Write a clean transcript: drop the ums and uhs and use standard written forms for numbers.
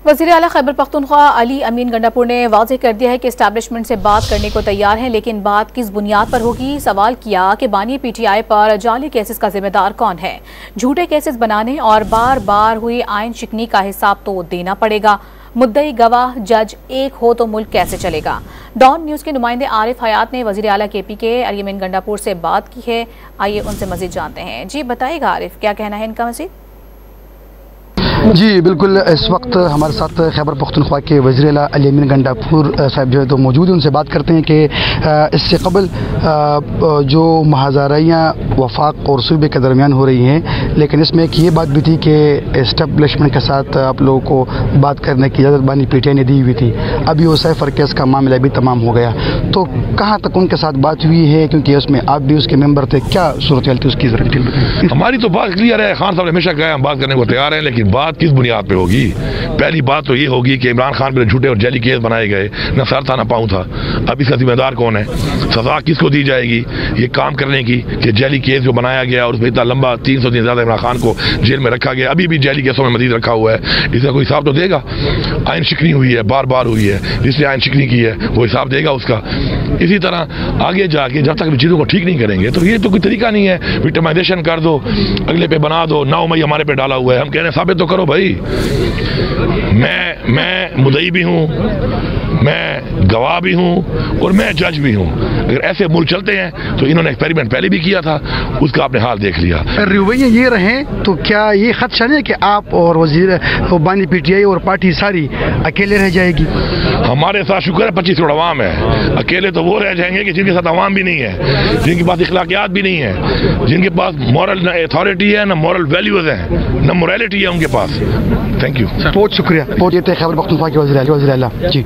वज़ीर आला खैबर पख्तूनख्वा अली अमीन गंडापुर ने वाज़ेह कर दिया है कि एस्टैब्लिशमेंट से बात करने को तैयार हैं, लेकिन बात किस बुनियाद पर होगी। सवाल किया कि बानी पीटीआई पर जाली केसेस का जिम्मेदार कौन है। झूठे केसेस बनाने और बार बार हुई आइन शिकनी का हिसाब तो देना पड़ेगा। मुद्दई गवाह जज एक हो तो मुल्क कैसे चलेगा। डॉन न्यूज़ के नुमाइंदे आरिफ हयात ने वज़ीर आला KP के अली अमीन गंडापुर से बात की है। आइए उनसे मज़ीद जानते हैं। जी बताइएगा आरिफ, क्या कहना है इनका मज़ीद। जी बिल्कुल, इस वक्त हमारे साथ खैबर पख्तूनख्वा के वज़ीर आला अली अमीन गंडापुर साहब जो है तो मौजूद हैं। उनसे बात करते हैं कि इससे कबल जो महाज़ाराइयाँ वफाक और सूबे के दरमियान हो रही हैं, लेकिन इसमें एक ये बात भी थी कि इस्टेब्लिशमेंट के साथ आप लोगों को बात करने की इजाज़त बानी PTI ने दी हुई थी। अभी वो सैफर केस का मामला भी तमाम हो गया, तो कहाँ तक उनके साथ बात हुई है, क्योंकि उसमें आप भी उसके मेंबर थे, क्या सूरत हाल थी उसकी ज़रा डिटेल बताएं। हमारी तो बात क्लियर है, खान साहब ने हमेशा कहा हम बात करने को तैयार हैं, लेकिन बात किस बुनियाद पे होगी। पहली बात तो ये होगी कि इमरान खान पे झूठे और जैली केस बनाए गए, न सर था न पाँव था। अब इसका जिम्मेदार कौन है, सजा किसको दी जाएगी ये काम करने की कि जैली केस जो बनाया गया और उसमें इतना लंबा 300 दिन ज़्यादा इमरान खान को जेल में रखा गया, अभी भी जैली केसों में मजीद रखा हुआ है। इसका कोई हिसाब तो देगा। आइन शिकनी हुई है, बार बार हुई है, जिसने आइन शिकनी की है वो हिसाब देगा उसका। इसी तरह आगे जाके जब तक चीज़ों को ठीक नहीं करेंगे तो ये तो कोई तरीका नहीं है। विक्टिमाइजेशन कर दो, अगले पे बना दो, 9 मई हमारे पे डाला हुआ है, हम कह रहे हैं साबित तो करो भाई। मैं मुद्दई भी हूँ, मैं गवाह भी हूँ और मैं जज भी हूँ। अगर ऐसे मुल्क चलते हैं तो इन्होंने एक्सपेरिमेंट पहले भी किया था, उसका आपने हाल देख लिया। रवैये ये रहे तो क्या ये खदशा नहीं है कि आप और वजीर बानी PTI और पार्टी सारी अकेले रह जाएगी। हमारे साथ शुक्र है 25 करोड़ अवाम है, अकेले तो वो रह जाएंगे कि जिनके साथ अवाम भी नहीं है, जिनके पास इखलाकियात भी नहीं है, जिनके पास मॉरल न अथॉरिटी है, न मॉरल वैल्यूज है, न मोरालिटी है उनके पास। थैंक यू, बहुत शुक्रिया। बहुत ये थे खैबर पख्तूनख्वा के वज़ीर आला जी।